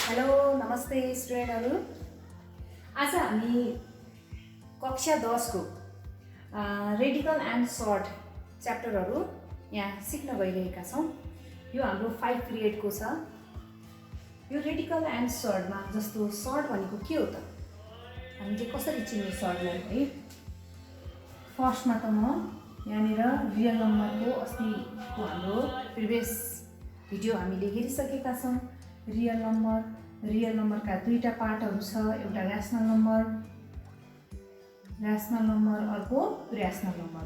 Hello नमस्ते स्टुडेन्टहरु। आज हामी कक्षा 10 को रेडिकल एन्ड सर्ट च्याप्टरहरु यहाँ सिक्न गइरहेका छौं। यो हाम्रो 5 पिरियड को छ। यो रेडिकल एन्ड सर्टमा जस्तो सर्ट भनेको के हो त? हामीले कसरी चिन्ने सर्टलाई है? फर्स्टमा त म यहाँनिर रियल नम्बरको अस्तिको हाम्रो प्रिभियस भिडियो हामीले हेरिसकेका छौं। रियल नम्बरका दुईटा पार्टहरु छ, एउटा र्याशनल नम्बर अर्को इर्याशनल नम्बर।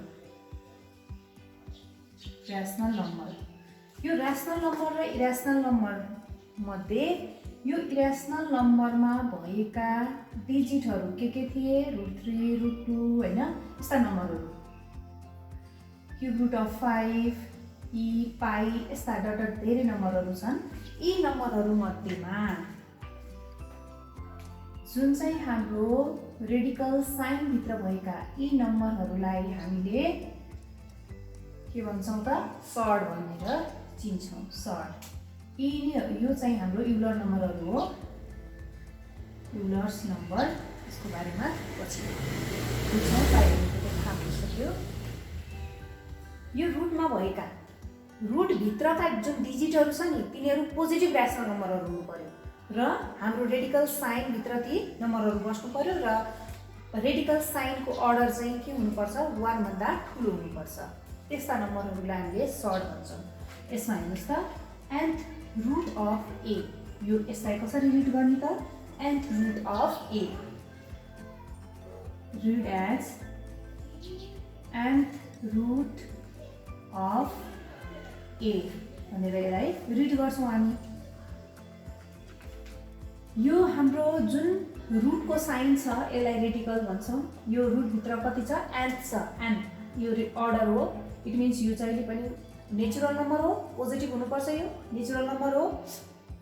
यो र्याशनल नम्बर र इर्याशनल नम्बर मध्ये यो इर्याशनल नम्बरमा भएका डिजिटहरु के थिए? √3, √2 हैन, यस्ता नम्बरहरु। क्युब रुट अफ 5 ई पाई यस्ता डट धेरै नम्बरहरु छन्। यी नम्बरहरु मध्येमा जुन चाहिँ हाम्रो रेडिकल साइन भित्र भएका यी नम्बरहरुलाई हामीले के भन्छौं त? सर्ट भनेर चिन्छौं। सर्ट यो चाहिँ हाम्रो युलर नम्बरहरु हो। युलर्स नम्बर, यसको बारेमा पछि बुझ्छौं। पाइरहेको थाहा भइसक्यो। यो रुटमा भएका रुट भित्रका जुन डिजिटहरु छ नि, तिनीहरु पोजिटिभ र्याशनल नम्बरहरु हुनु पर्यो र हाम्रो रेडिकल साइन भित्र ती नम्बरहरु बस्नु पर्यो र रेडिकल साइनको अर्डर चाहिँ के हुनुपर्छ? 1 भन्दा ठूलो हुनुपर्छ। त्यस्ता नम्बरहरुलाई हामीले सर्ट भन्छौं। यसमा हेर्नुस् त, nth रुट अफ a। यो यसलाई कसरी रिड गर्ने त? nth root of a। Read as nth root of a भनेर यसलाई रिड गर्छौं हामी। यो हाम्रो जुन रुटको साइन छ यसलाई रेडिकल भन्छौं। यो रुट भित्र कति छ? nth छ। n यो अर्डर हो। इट मिन्स यो चाहिँ पनि नेचुरल नम्बर हो, पोजिटिभ हुनुपर्छ। यो नेचुरल नम्बर हो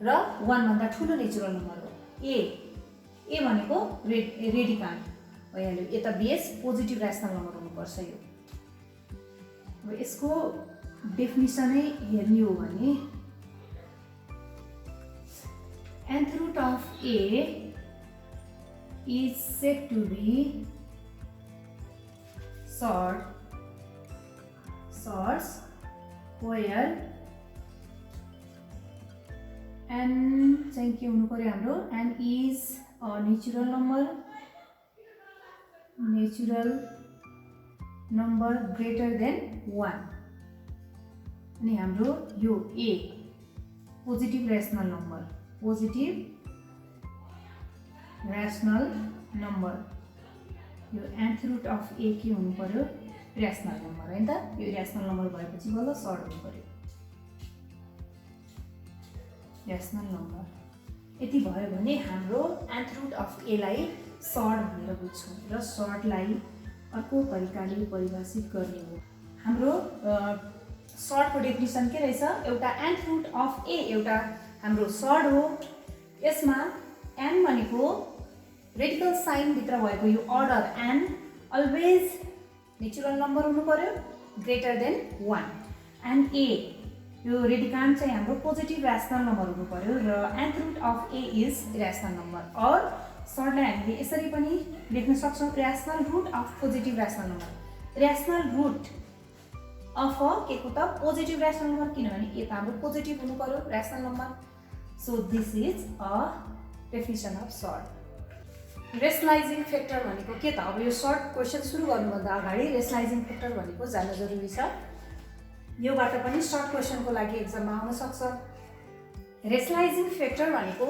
र 1 भन्दा ठूलो नेचुरल नम्बर हो। a भनेको रेडिकान्ड भइहाल्यो। यता बेस पोजिटिभ र्याशनल नम्बर हुनुपर्छ। यो अब यसको डेफिनिसनै हेर्ने हो भने nth root of a is said to be sorts where n चाहिँ के हुनु पर्यो हाम्रो? n is a natural number greater than 1। अनि हाम्रो यो a पोजिटिभ र्याशनल नम्बर, यो nth रुट अफ a के हुनु पर्यो? र्याशनल नम्बर हैन त? यो र्याशनल नम्बर भएपछि बल्ल सर्ट हुनु पर्यो। र्याशनल नम्बर यति भयो भने हाम्रो nth रुट अफ a लाई सर्ट भनेर बुझ्छौं र सर्टलाई अर्को तरिकाले परिभाषित गर्ने हो। हाम्रो सर्टको डेफिनिसन के रहेछ? एउटा nth रुट अफ a एउटा हाम्रो सर्ट हो। यसमा n भनेको रेडिकल साइन भित्र भएको यो order n always natural number हुनु पर्यो, ग्रेटर देन 1। एन्ड a यो रेडिकान्ड चाहिँ हाम्रो पोजिटिभ र्याशनल नम्बर हुनु पर्यो र nth root of a is rational number. और सर्टलाई हामीले यसरी पनि लेख्न सक्छौं, rational root of positive rational number. Rational root of के को त? पोजिटिभ र्याशनल नम्बर, किनभने यो त हाम्रो पोजिटिभ हुनु पर्यो rational number. So this is a definition of surd. Rationalising factor भनेको के त? अब यो सर्ट क्वेशन सुरु गर्नुभन्दा अगाडि रेशनलाइजिङ फ्याक्टर भनेको जान्न जरुरी छ। योबाट पनि सर्ट क्वेशनको लागि एक्जाममा आउन सक्छ। रेशनलाइजिङ फ्याक्टर भनेको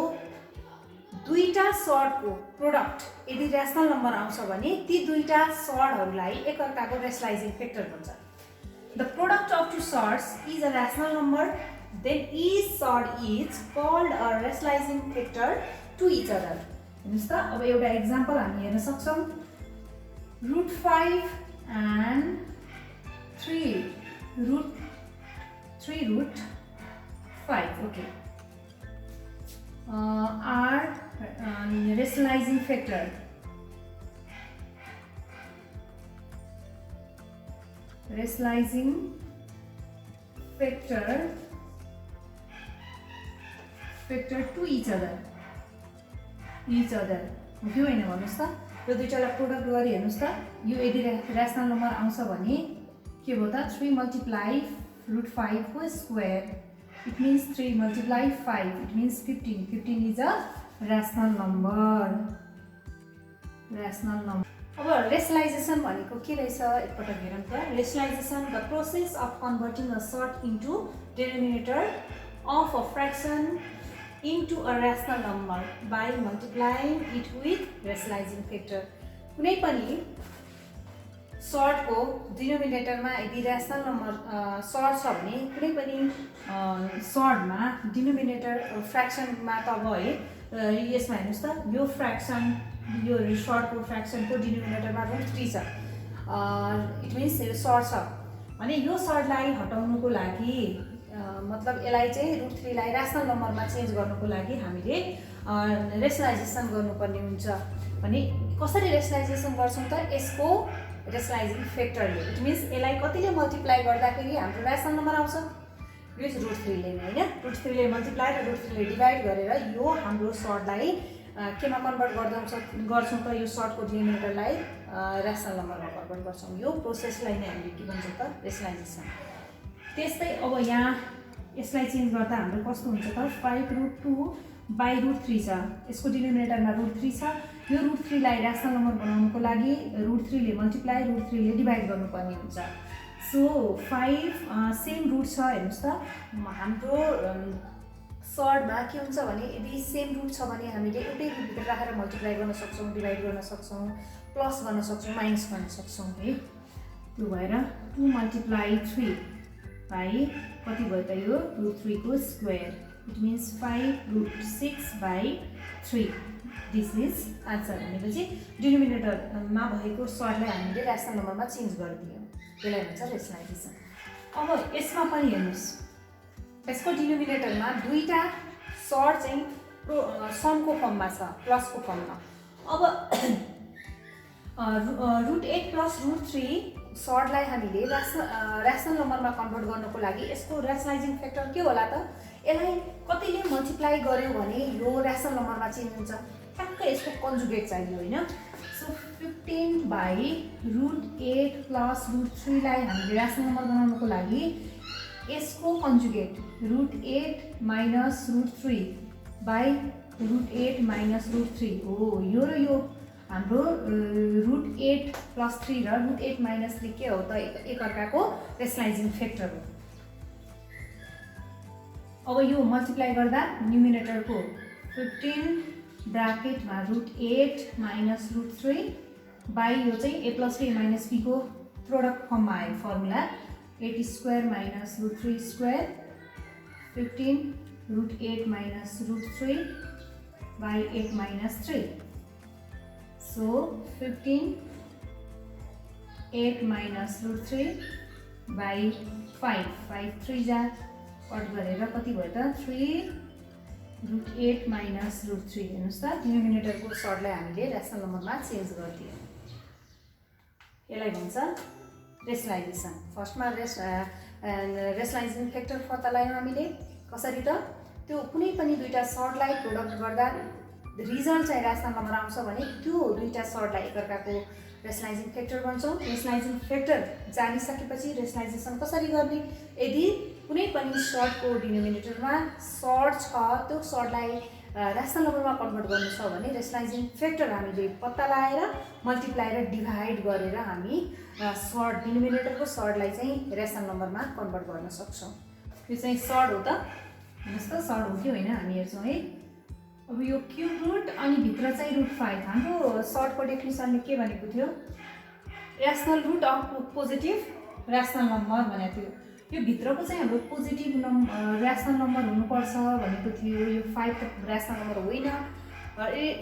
दुईटा सर्टको प्रोडक्ट यदि र्याशनल नम्बर आउँछ भने ती दुईटा सर्टहरुलाई एकअर्काको रेशनलाइजिङ फ्याक्टर भन्छ। The product of two sorts is a rational number, then each sort is called a rationalizing factor to each other। हेर्नुस् त, अब एउटा एक्जाम्पल हामी हेर्न सक्छौं। √5 and 3 √5 okay are rationalizing factor। Rationalizing factor to each other। Each other हो कि होइन भन्नुहोस् त। यो दुईटालाई प्रोडक्ट गरी हेर्नुहोस् त, यो यदि रेसनल नम्बर आउँछ भने के भयो त 3 मल्टिप्लाई √5 को square, it means 3 multiply 5, it means 15. 15 is a rational number. अब रेशनलाइजेसन भनेको के रहेछ एकपटक हेरौँ त। Rationalisation the process of converting a surd into denominator of a fraction into a rational number by multiplying it with rationalizing factor। कुनै पनि सर्टको डिनोमिनेटरमा यदि रेशनल नम्बर सर्ट छ भने कुनै पनि सर्टमा डिनोमिनेटर फ्र्याक्सनमा त अब है यसमा हेर्नुहोस् त, यो फ्र्याक्सन यो सर्टको फ्र्याक्सनको डिनोमिनेटरमा √3 छ, इट मिन्स यो सर्ट छ भने यो सर्टलाई हटाउनुको लागि मतलब यसलाई चाहिँ √3 लाई रेशनल नम्बरमा चेन्ज गर्नुको लागि हामीले रेशनलाइजेसन गर्नुपर्ने हुन्छ। भने कसरी रेशनलाइजेसन गर्छौँ त, यसको रेशनलाइजिङ फ्याक्टरले, इट मिन्स यसलाई कतिले मल्टिप्लाई गर्दाखेरि हाम्रो रेशनल नम्बर आउँछ, यो चाहिँ √3 ले हैन, √3 ले मल्टिप्लाई र √3 ले डिभाइड गरेर यो हाम्रो सर्टलाई केमा कन्भर्ट गर्छौँ त, यो सर्टको डिनोमिनेटरलाई रेशनल नम्बरमा कन्भर्ट गर्छौँ। यो प्रोसेसलाई नै हामीले के भन्छौँ त, रेशनलाइजेसन। त्यस्तै अब यहाँ यसलाई चेन्ज गर्दा हाम्रो कस्तो हुन्छ त, 5√2/√3 छ, यसको डिनोमिनेटरमा √3 छ, यो √3 लाई रेशनल नम्बर बनाउनुको लागि √3 ले मल्टिप्लाई √3 ले डिभाइड गर्नुपर्ने हुन्छ। सो 5 सेम रुट छ हेर्नुहोस् त, हाम्रो सर्टमा के हुन्छ भने यदि सेम रुट छ भने हामीले एउटै रुटभित्र राखेर मल्टिप्लाई गर्न सक्छौँ, डिभाइड गर्न सक्छौँ, प्लस गर्न सक्छौँ, माइनस गर्न सक्छौँ है। त्यो भएर 2 मल्टिप्लाई 3 बाई कति भयो त, यो √3 को square, it means 5√6/3। This is answer. भनेपछि डिनोमिनेटरमा भएको सर्टलाई हामीले रेशनल नम्बरमा चेन्ज गरिदियौँ, त्यसलाई भन्छ रेशनलाइजेसन। अब यसमा पनि हेर्नुहोस्, यसको डिनोमिनेटरमा दुईटा सर्ट चाहिँ समको फर्ममा छ, प्लसको फर्ममा। अब √8 + √3 सर्टलाई हामीले रेशनल नम्बरमा कन्भर्ट गर्नुको लागि यसको रेशनलाइजिङ फ्याक्टर के होला त, यसलाई कतिले मल्टिप्लाई गर्यो भने यो रेशनल नम्बरमा चेन्ज हुन्छ, ठ्याक्कै यसको कन्जुगेट चाहियो होइन। सो 15/√8 + √3 लाई हामीले रेशनल नम्बर बनाउनुको लागि यसको कन्जुगेट √8 - √3/√8 - √3 हो। यो र यो हाम्रो √8 + 3 र √8 - 3 के हो त, एकअर्काको रेशनलाइजिङ फ्याक्टर हो। अब यो मल्टिप्लाई गर्दा न्युमिनेटरको 15 ब्राकेटमा √8 - √3 बाई यो चाहिँ a + b - b को प्रोडक्ट फर्ममा आयो फर्मुला, 8² - √3², 15 √8 - √3/8 - 3। So 15 8 - √3/5, 5 3 जा कट गरेर कति भयो त, 3√8 - √3। हेर्नुहोस् त, डिनोमिनेटरको सर्टलाई हामीले रेशनल नम्बरमा चेन्ज गरिदियौँ, यसलाई भन्छ रेशनलाइजेसन। फर्स्टमा रेशनलाइजिङ फ्याक्टर पत्ता लगायौँ हामीले, कसरी त, त्यो कुनै पनि दुईटा सर्टलाई प्रोडक्ट गर्दा रिजल्ट चाहिँ रेशनल नम्बर आउँछ भने त्यो दुईटा सर्टलाई एकअर्काको रेशनलाइजिङ फ्याक्टर भन्छौँ। रेशनलाइजिङ फ्याक्टर जानिसकेपछि रेशनलाइजेसन कसरी गर्ने, यदि कुनै पनि सर्टको डिनोमिनेटरमा सर्ट छ, त्यो सर्टलाई रेशनल नम्बरमा कन्भर्ट गर्नु छ भने रेशनलाइजिङ फ्याक्टर हामीले पत्ता लगाएर मल्टिप्लाई र डिभाइड गरेर हामी सर्ट डिनोमिनेटरको सर्टलाई चाहिँ रेशनल नम्बरमा कन्भर्ट गर्न सक्छौँ। यो चाहिँ सर्ट हो त, हेर्नुहोस् त, सर्ट हो कि होइन हामी हेर्छौँ है। अब यो क्युब रुट अनि भित्र चाहिँ √5, हाम्रो सर्टको डेफिनिसनले के भनेको थियो, rational root of positive rational number भनेको थियो। यो भित्रको चाहिँ हाम्रो पोजिटिभ रेशनल नम्बर हुनुपर्छ भनेको थियो। यो 5 त रेशनल नम्बर होइन,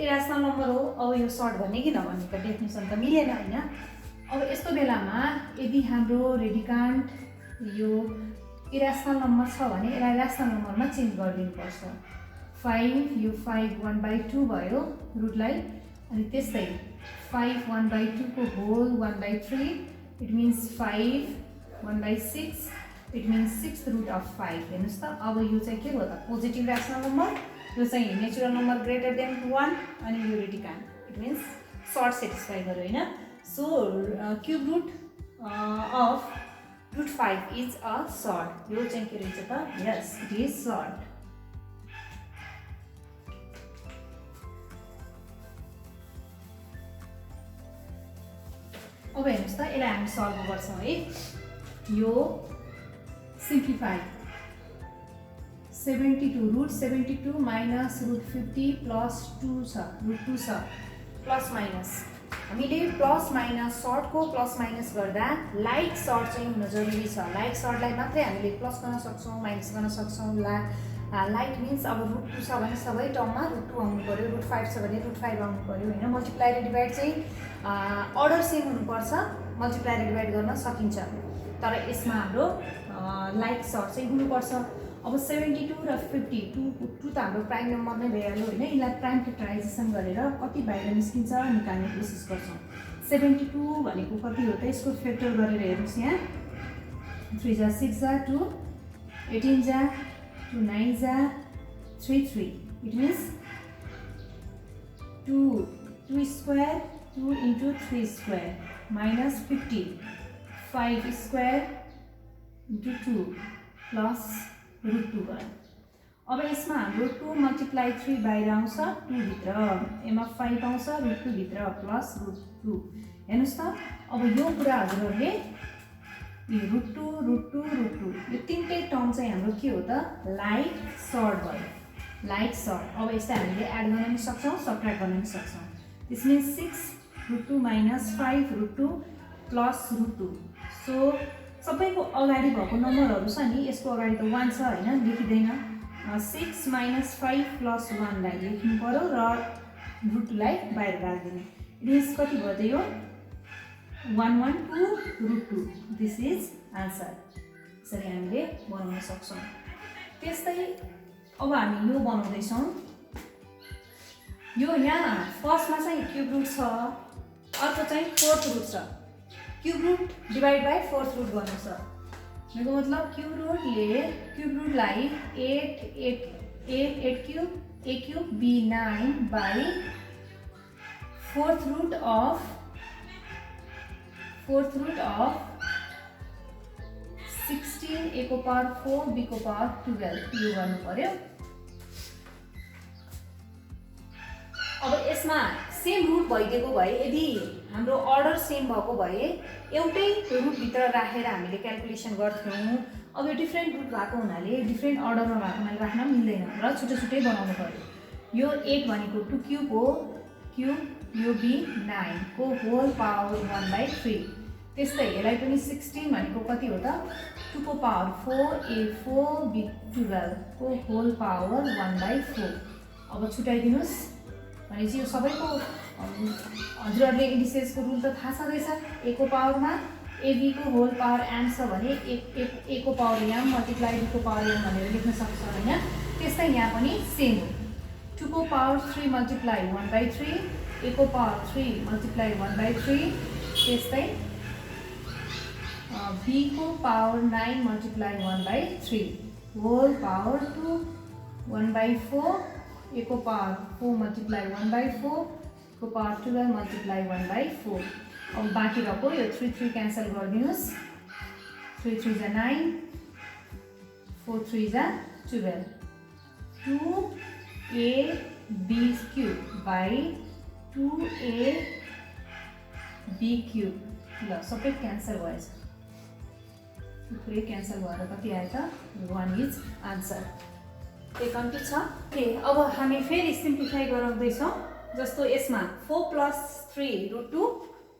इरेशनल नम्बर हो। अब यो सर्ट भन्ने कि नभन्ने त डेफिनिसन त मिलेन होइन। अब यस्तो बेलामा यदि हाम्रो रेडिकान्ट यो इरेशनल नम्बर छ भने यसलाई रेशनल नम्बरमा चेन्ज गरिदिनुपर्छ। 5 यो 5 1/2 भयो रुटलाई, अनि त्यस्तै 5 1/2 को whole 1/3, it means 5 1/6, it means 6th root of 5। हेर्नुहोस् त, अब यो चाहिँ के भयो त, पोजिटिभ रेशनल नम्बर यो चाहिँ नेचुरल नम्बर ग्रेटर देन 1 अनि यो radicand, it means surd satisfy गर्यो होइन। So cube root of root 5 is a surd. यो चाहिँ के रहेछ त? Yes, it is surd. अब हेर्नुहोस् त, यसलाई हामी सल्भ गर्छौँ है। यो simplify 72 root 72 minus root 50 plus 2 छ, रुट 2 छ, प्लस माइनस हामीले प्लस माइनस सर्टको प्लस माइनस गर्दा लाइक सर्ट चाहिँ हुन जरुरी छ। लाइक सर्टलाई मात्रै हामीले प्लस गर्न सक्छौँ, माइनस गर्न सक्छौँ। लाइक मिन्स अब रुट 2 छ भने सबै टर्ममा रुट 2 आउनु पऱ्यो, रुट 5 छ भने रुट 5 आउनु पऱ्यो होइन। मल्टिप्लाई र डिभाइड चाहिँ अर्डर सेम हुनुपर्छ, मल्टिप्लाई र डिभाइड गर्न सकिन्छ, तर यसमा हाम्रो लाइक सर्ट चाहिँ हुनुपर्छ। अब 72 र 52 त हाम्रो प्राइम नम्बर नै भइहाल्यो होइन। यसलाई प्राइम फ्याक्टराइजेसन गरेर कति बाहिर निस्किन्छ निकाल्ने कोसिस गर्छौँ। 72 भनेको कति हो त? यसको फ्याक्टर गरेर हेर्नुहोस् यहाँ, 3 जा 6 जा 2, 18 जा 2, 9 जा 3, 3, it means 2 square 2 into 3 square minus 50 5 square into 2 plus root 2 भयो। अब यसमा हाम्रो 2 multiply 3 बाहिर आउँछ 2 भित्र, यसमा 5 आउँछ रुट 2 भित्र प्लस रुट 2। हेर्नुहोस् त, अब यो कुरा हजुरहरूले रुट 2 रुट 2 रुट 2 यो तिनटै टर्म चाहिँ हाम्रो के हो त? लाइक सर्ट भयो, लाइक सर्ट। अब यसलाई हामीले एड गर्न पनि सक्छौँ, सबट्र्याक्ट गर्न पनि सक्छौँ। This means 6 root 2 minus 5 root 2 plus root 2। So सबैको अगाडि भएको नम्बरहरू छ नि, यसको अगाडि त 1 छ होइन, लेखिँदैन। 6 माइनस 5 प्लस 1 लाई लेख्नु पर्यो र रुट 2 लाई बाहिर राख्दिने। इट कति भयो त यो? 112 रुट 2। This is answer. यसरी हामीले बनाउन सक्छौँ। त्यस्तै अब हामी यो बनाउँदैछौँ। यो यहाँ फर्स्टमा चाहिँ क्युब रुट छ, अर्को चाहिँ फोर्थ रुट छ। Cube root divide by fourth root गर्नु छ। मेरो मतलब क्युब रुटलाई 8 cube a cube b 9 by fourth root of 16 a को पावर 4 b को पावर 12 यो गर्नु पर्यो। अब यसमा सेम रुट भइदिएको भए, यदि हाम्रो अर्डर सेम भएको भए एउटै रुटभित्र राखेर हामीले क्यालकुलेसन गर्थ्यौँ। अब यो डिफ्रेन्ट रुट भएको हुनाले, डिफ्रेन्ट अर्डरमा भएको हुनाले राख्न मिल्दैन र छुट्टै छुट्टै बनाउनु पर्यो। यो 8 भनेको 2 क्युब हो, क्युब यो b 9 को होल पावर 1/3। त्यस्तै यसलाई पनि 16 भनेको कति हो त? 2 को पावर 4 a 4 b 12 को होल पावर 1/4। अब छुट्याइदिनुहोस् भनेपछि यो सबैको हजुरहरूले इन्डिसेसको रुल त थाहा छँदैछ। a को पावरमा ab को होल पावर m छ भने a को पावर m मल्टिप्लाई b को पावर m भनेर लेख्न सक्छ होइन। त्यस्तै यहाँ पनि सेम हो। 2 को पावर 3 मल्टिप्लाई 1/3, a को पावर 3 मल्टिप्लाई 1/3, त्यस्तै b को power 9 multiply 1/3 whole power 2 1/4, a को पावर 4 मल्टिप्लाई 1/4 को पावर 12 मल्टिप्लाई 1/4। अब बाँकी रहेको यो 3 क्यान्सल गरिदिनुहोस्। 3 जा 9, 4 जा 12, 2ab cube by 2ab cube. ल सबै क्यान्सल भएछ, थुप्रै क्यान्सल भएर कति आयो त? 1 इज आन्सर। त्यो कम्प्लिट छ। अब हामी फेरि सिम्प्लिफाई गराउँदैछौँ। जस्तो यसमा 4 प्लस 3 रुट 2,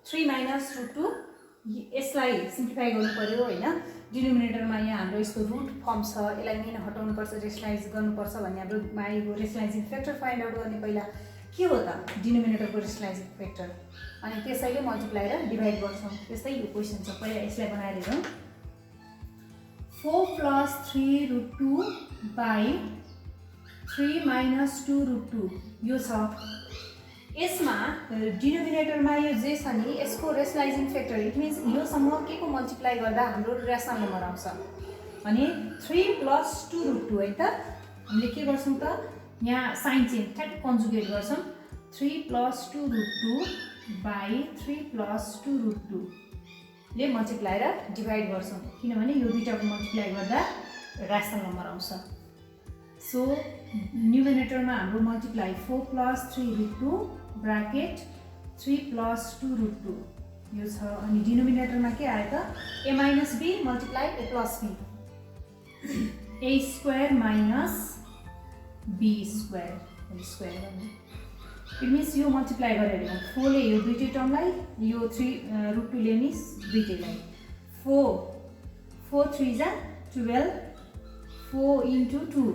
3 माइनस रुट 2, यसलाई सिम्प्लिफाई गर्नु पर्यो होइन। डिनोमिनेटरमा यहाँ हाम्रो यस्तो रुट फर्म छ, यसलाई मेन हटाउनुपर्छ, रेसलाइज गर्नुपर्छ भन्ने हाम्रो माइको रेसलाइजिङ फ्याक्टर फाइन्ड आउट गर्ने पहिला के हो त? डिनोमिनेटरको रेसलाइजिङ फ्याक्टर, अनि त्यसैले मल्टिप्लाई र डिभाइड गर्छौँ। त्यस्तै यो क्वेसन छ, पहिला यसलाई बनाएर हेरौँ। 4 plus 3 root 2 by 3 minus 2 root 2 यो छ। यसमा डिनोमिनेटरमा यो जे छ नि, यसको रेसलाइजिङ फ्याक्टर, इट मिन्स योसँग के को मल्टिप्लाई गर्दा हाम्रो रेसनल नम्बर आउँछ भने 3 प्लस 2 रुट 2 है त। हामीले के गर्छौँ त? यहाँ साइन चेन्ज ठ्याक्क कन्जुगेट गर्छौँ 3 + 2 √2 बाई 3 + 2 √2 ले मल्टिप्लाई र डिभाइड गर्छौँ किनभने यो दुईटाको मल्टिप्लाई गर्दा ऱ्यासनल नम्बर आउँछ। सो न्युमिनेटरमा हाम्रो मल्टिप्लाई 4 + 3 √2 ब्राकेट 3 + 2 √2 यो छ। अनि डिनोमिनेटरमा के आयो त a - b multiply a + b a square minus b square whole square गर्ने। इट मिन्स यो मल्टिप्लाई गरेर 4 ले यो दुईटै टर्मलाई यो 3 √2 ले नि दुईटैलाई 4 3 जा 12 4 × 2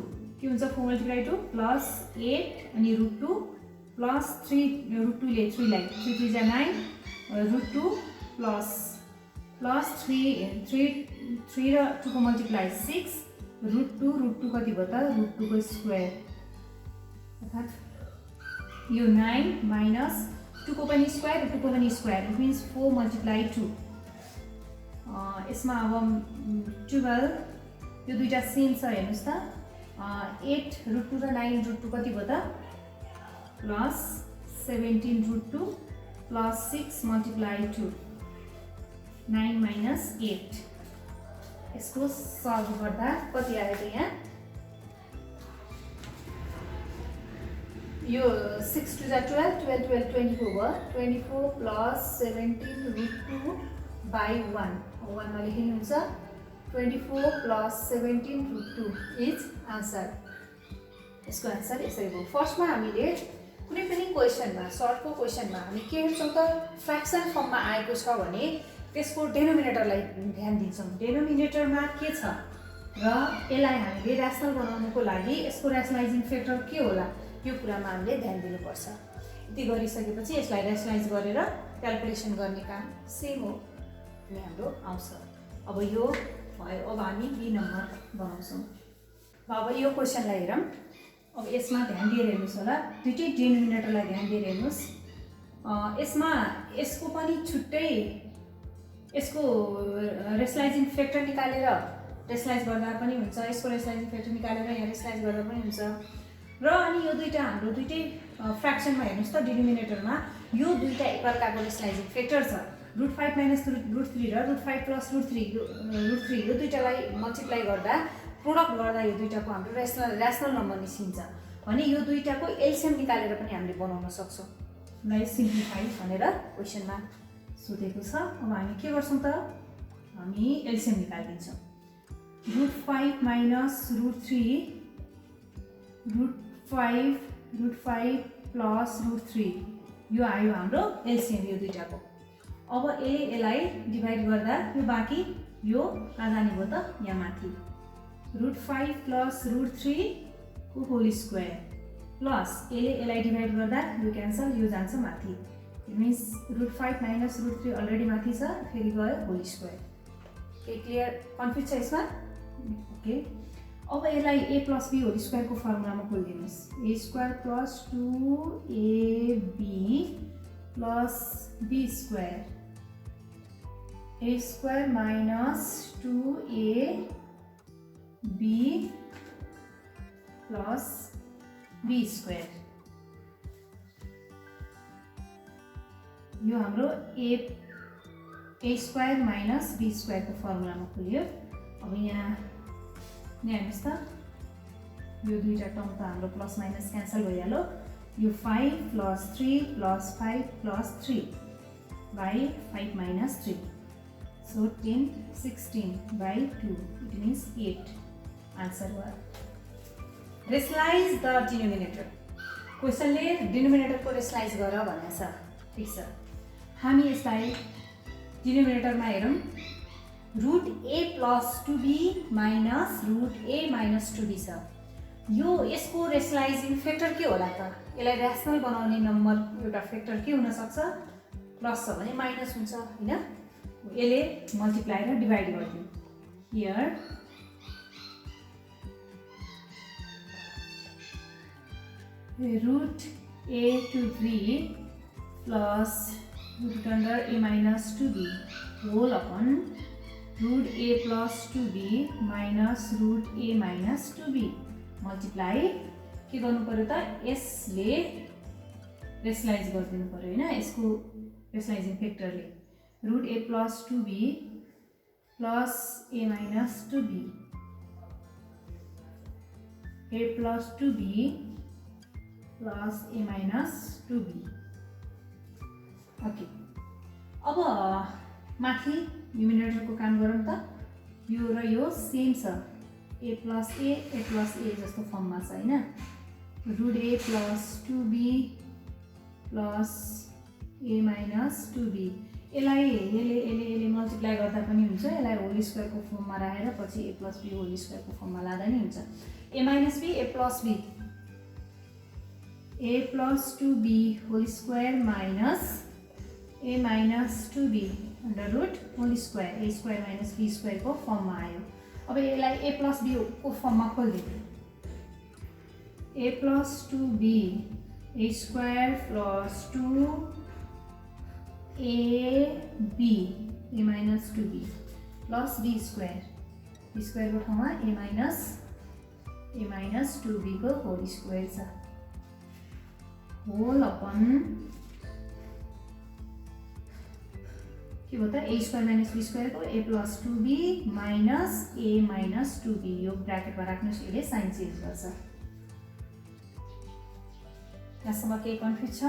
के हुन्छ 4 × 2 प्लस 8 अनि √2 प्लस 3 √2 ले 3 लाई 3 3 जा 9 √2 प्लस 3 र 2 को मल्टिप्लाई 6 √2 कति भयो त √2 को स्क्वायर अर्थात् यो 9 माइनस 2 को पनि स्क्वायर र 2 को पनि स्क्वायर इट मिन्स 4 × 2 यसमा अब 12 यो दुईटा सेम छ हेर्नुस् त 8 √2 र 9 √2 कति भयो त प्लस 17 √2 प्लस 6 × 2 9 माइनस 8 यसको सल्भ गर्दा कति आयो त यहाँ यो 6 2 जा 12 12 12 24 भयो 24 प्लस 17 √2 बाई 1 मा लेख्नु हुन्छ 24 प्लस 17 √2 इज आन्सर। यसको आन्सर यसरी भयो। फर्स्टमा हामीले कुनै पनि क्वेसनमा सर्टको क्वेसनमा हामी के हेर्छौँ त फ्र्याक्सन फर्ममा आएको छ भने त्यसको डेनोमिनेटरलाई ध्यान दिन्छौँ। डेनोमिनेटरमा के छ र यसलाई हामीले ऱ्यासनल बनाउनुको लागि यसको ऱ्यासनलाइजिङ फ्याक्टर के होला यो कुरामा हामीले ध्यान दिनुपर्छ। यति गरिसकेपछि यसलाई ऱ्यासनलाइज गरेर क्याल्कुलेसन गर्ने काम सेम हो अनि हाम्रो आउँछ। अब यो भयो। अब हामी बी नम्बर बनाउँछौँ। अब यो क्वेसनलाई हेरौँ। अब यसमा ध्यान दिएर हेर्नुहोस् होला दुईटै डेनोमिनेटरलाई ध्यान दिएर हेर्नुहोस्। यसमा यसको पनि छुट्टै यसको रेसलाइजिङ फ्याक्टर निकालेर रेसलाइज गर्दा पनि हुन्छ यसको रेसलाइजिङ फ्याक्टर निकालेर यहाँ रेसलाइज गर्दा पनि हुन्छ र अनि यो दुईटा हाम्रो दुईटै फ्र्याक्सनमा हेर्नुहोस् त डिनोमिनेटरमा यो दुईटा एकअर्काको रेसलाइजिङ फ्याक्टर छ √5 - √3 र √5 + √3 यो दुईटालाई मल्टिप्लाई गर्दा प्रोडक्ट गर्दा यो दुईटाको हाम्रो ऱ्यासनल नम्बर निस्किन्छ भने यो दुईटाको एलसिएम निकालेर पनि हामीले बनाउन सक्छौँ। यसलाई सिम्प्लिफाई भनेर क्वेसनमा सोधेको छ। अब हामी के गर्छौँ त हामी एलसिएम निकालिदिन्छौँ। √5 - √3 √5 प्लस √3 यो आयो हाम्रो एलसिएम यो दुईटाको। अब यसलाई डिभाइड गर्दा यो बाँकी यो कहाँ जाने भयो त यहाँ माथि √5 प्लस √3 को होल स्क्वायर प्लस यसलाई डिभाइड गर्दा यो क्यान्सल यो जान्छ माथि इट मिन्स √5 - √3 अलरेडी माथि छ फेरि गयो होल स्क्वायर। के क्लियर कन्फ्युज छ यसमा ओके। अब यसलाई a + b होल स्क्वायरको फर्मुलामा खोलिदिनुहोस् a² + 2ab + b square a² - 2ab + b square यो हाम्रो a² - b स्क्वायरको फर्मुलामा खोल्यो। अब यहाँ हेर्नुहोस् त यो दुईटा टर्म त हाम्रो प्लस माइनस क्यान्सल भइहाल्यो। यो 5 + 3 + 5 + 3 by 5 - 3 so 10 16 by 2 it means 8 answer भयो। रेसलाइज द डिनोमिनेटर क्वेसनले डिनोमिनेटरको रेसलाइज गर भनेको छ ठिक छ। हामी यसलाई डिनोमिनेटरमा हेरौँ √a + 2b minus √a - 2b छ। यो यसको रेसलाइजिङ फ्याक्टर के होला त यसलाई ऱ्यासनल बनाउने नम्बर एउटा फ्याक्टर के हुनसक्छ प्लस छ भने माइनस हुन्छ होइन यसले मल्टिप्लाई र डिभाइड गरिदियो here √a to 3 plus √a - 2b whole upon √a + 2b minus √a - 2b multiply के गर्नु पर्यो त यसले रेसलाइज गरिदिनु पर्यो हैन यसको रेसलाइजिङ फ्याक्टरले root a plus 2b plus a minus 2b a plus 2b plus a minus 2b okay अब माथि न्युमिनेटरको काम गरौँ त यो र यो सेम छ a प्लस a जस्तो फर्ममा छ हैन root a plus 2b plus a minus 2b यसले मल्टिप्लाई गर्दा पनि हुन्छ यसलाई होल स्क्वायरको फर्ममा राखेर पछि a प्लस b होल स्क्वायरको फर्ममा लाँदा नि हुन्छ a minus b a plus 2b whole square minus a minus 2b under root whole square a square minus b square को फर्ममा आयो अब यसलाई a प्लस b को फर्ममा खोल्दिनु a plus 2b a square plus 2ab a minus 2b plus b square को ठाउँमा a minus 2b को होल स्क्वायर छ होल अपन के भयो त a square minus b square को a plus 2b minus a minus 2b यो ब्र्याकेटमा राख्नुस् यसले साइन चेन्ज गर्छ यहाँसम्म केही कन्फ्युज छ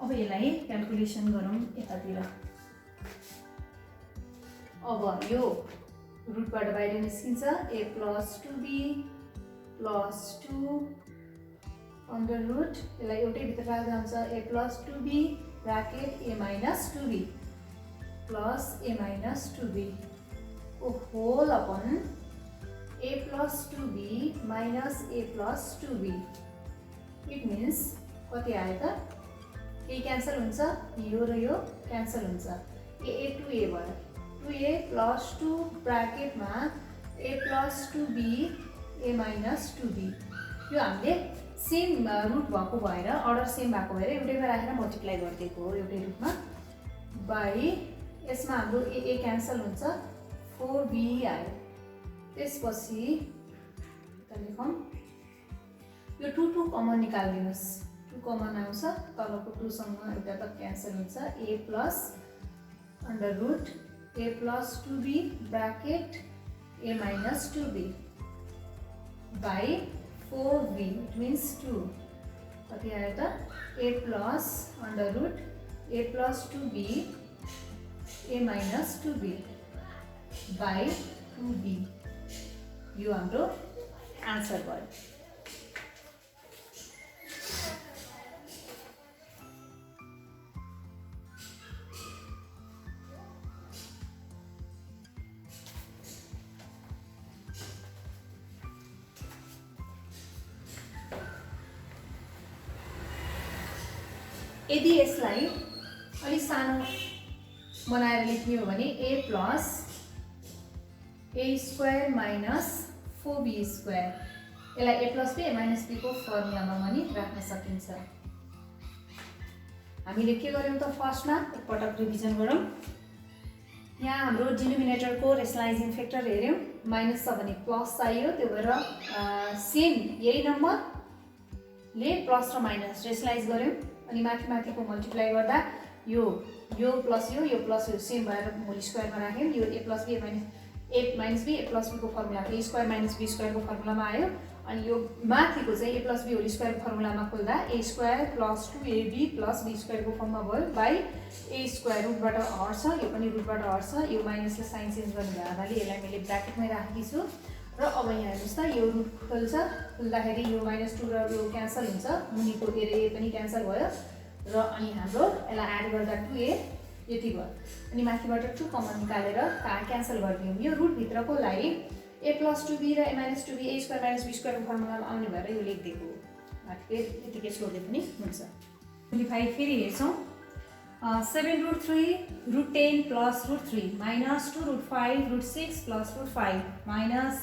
अब यसलाई क्याल्कुलेसन गरौँ यतातिर अब यो रुटबाट बाहिर निस्किन्छ a plus 2b plus 2 under root यसलाई एउटै भित्र राख्दा हुन्छ a plus 2b bracket a minus 2b plus a minus 2b को whole upon a plus 2b minus a plus 2b it means कति आयो त ए क्यान्सल हुन्छ यो र यो क्यान्सल हुन्छ a 2a भयो 2a plus 2 ब्र्याकेटमा a plus 2b a minus 2b यो हामीले सेम रुट भएको भएर अर्डर सेम भएको भएर एउटैमा राखेर मल्टिप्लाई गरिदिएको हो एउटै रुटमा बाइ यसमा हाम्रो a क्यान्सल हुन्छ 4b आयो त्यसपछि त लेखौँ यो 2 कमन निकाल्दिनुस् 2 कमन आउँछ तलको 2 सँग एउटा त क्यान्सल हुन्छ a plus under root a plus 2b bracket a minus 2b by 4b it means 2 कति आयो त a plus under root a plus 2b a minus 2b by 2b यो हाम्रो आन्सर भयो यदि यसलाई अलि सानो बनाएर लेख्ने हो भने a plus a square minus 4b square यसलाई a plus b a minus b को फर्मुलामा पनि राख्न सकिन्छ हामीले के गर्यौं त फर्स्टमा एकपटक रिभिजन गरौँ यहाँ हाम्रो डिनोमिनेटरको रेसलाइजिङ फ्याक्टर हेर्यौं माइनस छ भने प्लस चाहियो त्यो भएर सेम यही नम्बरले प्लस र माइनस रेसलाइज गर्यौं अनि माथिको मल्टिप्लाई गर्दा यो प्लस यो प्लस यो सेम भएर होल स्क्वायरमा राख्यौं यो a plus b a minus b a plus b को formula a square minus b square को फर्मुलामा आयो अनि यो माथिको चाहिँ a plus b whole square को फर्मुलामा खोल्दा a square plus 2ab plus b square को फर्ममा भयो बाइ a स्क्वायर रुटबाट हट्छ यो पनि रुटबाट हट्छ यो माइनसले साइन चेन्ज गर्ने भएकाले यसलाई मैले ब्र्याकेटमै राखेकी छु र अब यहाँ हेर्नुस् त यो रुट खोल्दाखेरि यो माइनस 2 र यो क्यान्सल हुन्छ मुनिको a पनि क्यान्सल भयो र अनि हाम्रो यसलाई एड गर्दा 2a यति भयो अनि माथिबाट 2 कमन निकालेर क्यान्सल गरिदियौं यो रुट भित्रकोलाई a प्लस 2b र a minus 2b a square minus b square को फर्मुलामा आउने भएर यो लेखिदिएको हो माथि यतिकै छोड्दै पनि हुन्छ सिम्प्लिफाई फेरि हेर्छौं 7 root 3 root 10 plus root 3 minus 2 root 5 root 6 plus root 5 minus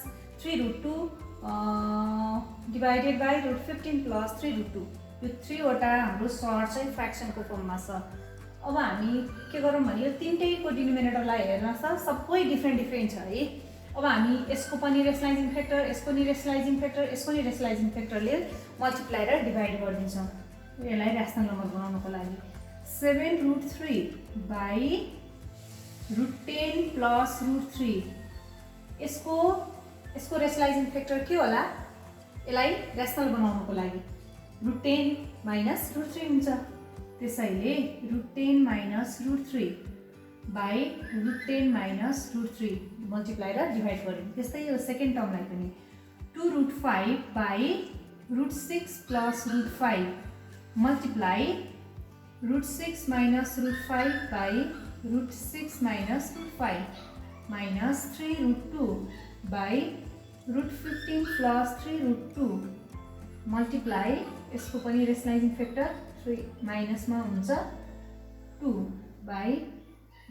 3 root 2 divided by root 15 plus 3 root 2 यो 3 वटा हाम्रो सर्ट चाहिँ फ्र्याक्सनको फर्ममा छ अब हामी के गरौँ भने यो तीनटैको डिनोमिनेटरलाई हेर्न सबै डिफ्रेन्ट छ है अब हामी यसको पनि रेसलाइजिङ फ्याक्टर, यसको नि रेसलाइजिङ फ्याक्टर, यसको नि रेसलाइजिङ फ्याक्टरले मल्टिप्लाई र डिभाइड गरिदिन्छौँ यसलाई ऱ्यासनल नम्बर बनाउनको लागि। 7√3 बाई √10 प्लस √3 यसको रेसलाइजिङ फ्याक्टर के होला? यसलाई ऱ्यासनल बनाउनको लागि √10 माइनस √3 हुन्छ। त्यसैले √10 माइनस √3 बाई √10 माइनस √3 मल्टिप्लाई र डिभाइड गऱ्यौँ। त्यस्तै यो सेकेन्ड टर्मलाई पनि 2√5 by √6 plus √5 multiply √6 minus √5 by √6 minus √5 minus 3√2 by √15 plus 3√2 multiply यसको पनि रेसलाइजिङ फ्याक्टर 3 माइनसमा हुन्छ 2 बाई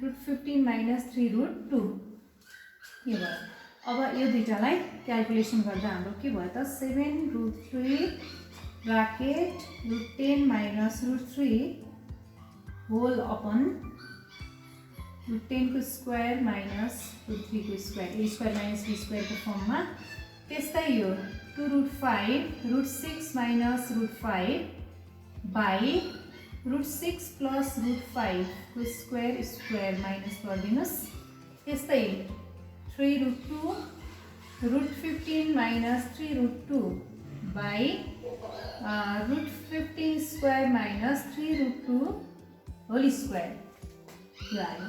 √15 माइनस 3√2 यो भयो। अब यो दुईटालाई क्यालकुलेसन गर्दा हाम्रो के भयो त 7√3 ब्राकेट √10 माइनस √3 होल अपन √10 को स्क्वायर माइनस √3 को square, a square minus b स्क्वायरको फर्ममा। त्यस्तै यो 2√5 √6 माइनस √5 बाई √6 प्लस √5 को स्क्वायर माइनस गरिदिनुहोस्। त्यस्तै 3√2 √15 minus 3√2 by √15 square minus 3√2 whole square यो आयो।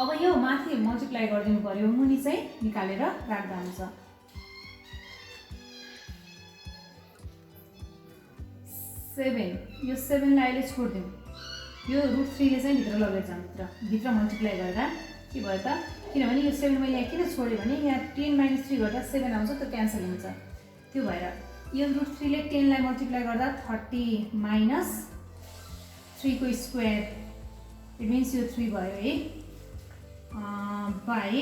अब यो माथि मल्टिप्लाई गरिदिनु पर्यो, मुनि चाहिँ निकालेर राख्दा हुन्छ। 7 यो 7 लाई अहिले छोडिदिउँ, यो √3 ले चाहिँ भित्र लगेर जाउँ, भित्र मल्टिप्लाई गर्दा के भयो त? किनभने यो 7 मैले यहाँ किन छोडेँ भने यहाँ 10 माइनस 3 गर्दा 7 आउँछ, त्यो क्यान्सल हुन्छ। त्यो भएर यो √3 ले 10 लाई मल्टिप्लाई गर्दा 30 माइनस 3 को स्क्वायर, इट मिन्स यो 3 भयो है, बाई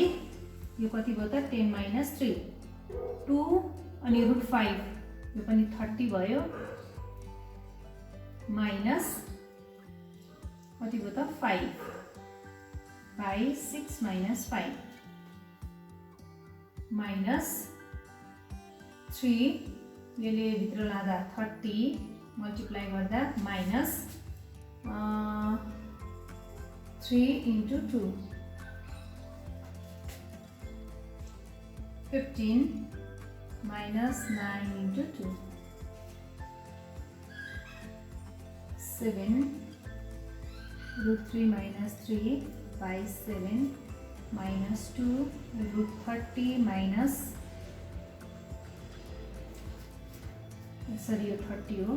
यो कति भयो त 10 माइनस 3 2 अनि √5 यो पनि 30 भयो माइनस कति भयो त 5 बाई 6 माइनस 5 माइनस 3 यसले भित्र लाँदा 30 मल्टिप्लाई गर्दा minus 3 into 2 15 minus 9 into 2 7 √3 minus 3 by 7 minus 2 √30 minus sorry 30 हो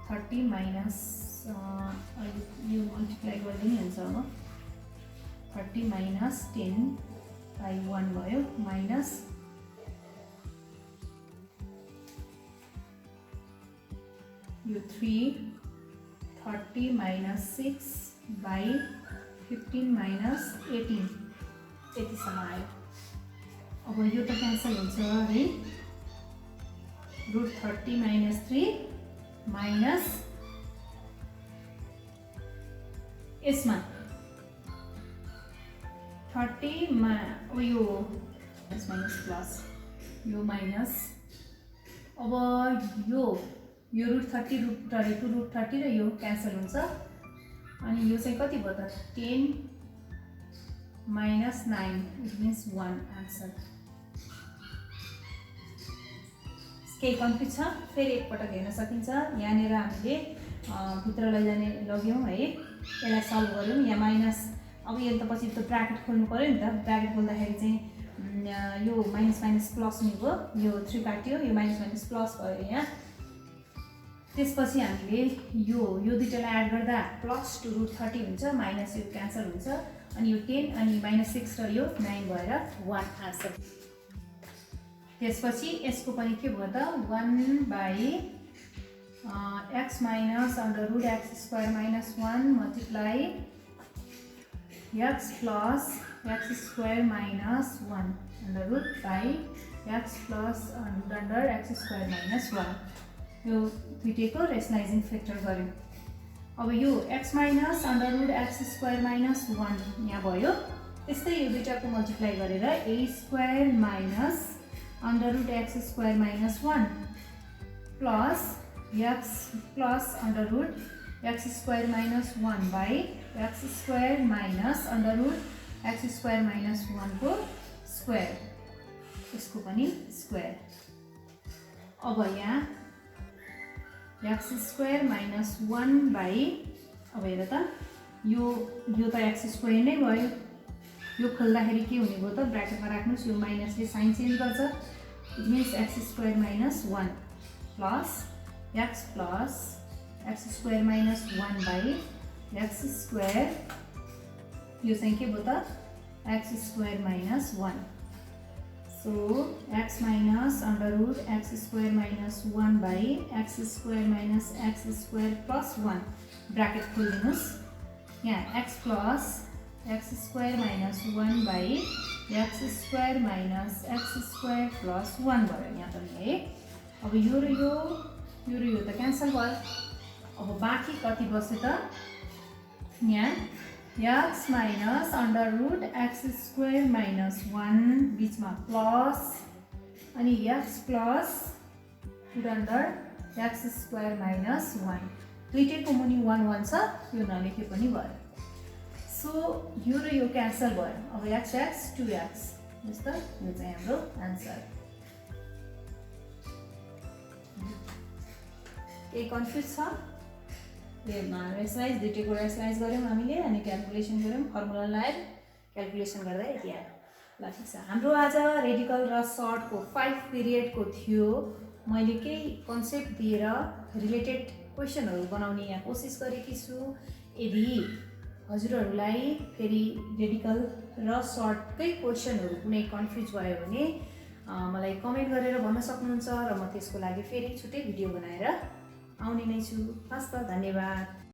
30 minus यो मल्टिप्लाई गरिदिनु हुन्छ अब 30 minus 10 by 1 भयो माइनस यो 3 30 minus 6 by 15 minus 18 यतिसम्म आयो। अब यो त क्यान्सल हुन्छ है, √30 minus 3 माइनस यसमा 30 मा यो माइनस प्लस यो माइनस, अब यो √30 √30 र यो क्यान्सल हुन्छ अनि यो चाहिँ कति भयो त 10 माइनस 9 इट मिन्स 1 आन्सर। केही कन्फ्युज छ? फेरि एकपटक हेर्न सकिन्छ। यहाँनिर हामीले भित्र लैजाने लग्यौँ है, यसलाई सल्भ गऱ्यौँ। यहाँ माइनस, अब यो त पछि त ब्राकेट खोल्नु पऱ्यो नि त, ब्राकेट खोल्दाखेरि चाहिँ यो माइनस माइनस प्लस हुने भयो, यो 3 काट्यो, यो माइनस माइनस प्लस भयो यहाँ। त्यसपछि हामीले यो दुईटालाई एड गर्दा प्लस 2 √30 हुन्छ, माइनस यो क्यान्सल हुन्छ अनि यो 10 अनि माइनस 6 र यो 9 भएर 1 आन्सर। त्यसपछि यसको पनि के भयो त 1 by x minus √x² minus 1 multiply x plus x² minus 1 √ by x plus √x² minus 1 यो दुईटैको रेसनाइजिङ फ्याक्टर गऱ्यौँ। अब यो x माइनस √x² माइनस 1 यहाँ भयो त्यस्तै यो दुईटाको मल्टिप्लाई गरेर a square minus under root x square minus 1 plus x plus under root x square minus 1 by x square minus under root x square minus 1 को स्क्वायर, इसको पनि square. अब यहाँ x स्क्वायर माइनस 1 बाई, अब हेर त यो त x स्क्वायर नै भयो, यो खोल्दाखेरि के हुने भयो त ब्र्याकेटमा राख्नुस्, यो माइनसले साइन चेन्ज गर्छ, it means x square minus 1 plus x square minus 1 by x square, यो चाहिँ के भयो त x square minus 1। So x minus under root x square minus 1 by x square minus x square plus 1 bracket खोलिदिनुस्, यहाँ x plus x square minus 1 by x square minus x square plus 1 भयो यहाँ पनि है। अब यो र यो त क्यान्सल भयो। अब बाँकी कति बस्यो त, यहाँ x minus under root x square minus 1 बीचमा प्लस अनि x plus put under x square minus 1, दुईटैको मुनि 1 1 छ, यो नलेखे पनि भयो। सो यो र यो क्यान्सल भयो। अब x 2x, जस्तो यो चाहिँ हाम्रो आन्सर। केही कन्फ्युज छ? रेसलाइज दुईटैको रेसलाइज गऱ्यौँ हामीले अनि क्यालकुलेसन गऱ्यौँ, फर्मुला लगाएर क्यालकुलेसन गर्दा यति आयो। ल ठिक छ, हाम्रो आज रेडिकल र सर्टको 5 पिरियडको थियो। मैले केही कन्सेप्ट दिएर रिलेटेड क्वेसनहरू बनाउने यहाँ कोसिस गरेकी छु। यदि हजुरहरूलाई फेरि रेडिकल र सर्टकै क्वेसनहरू कुनै कन्फ्युज भयो भने मलाई कमेन्ट गरेर भन्न सक्नुहुन्छ र म त्यसको लागि फेरि छुट्टै भिडियो बनाएर आउने नै छु। हस् त, धन्यवाद।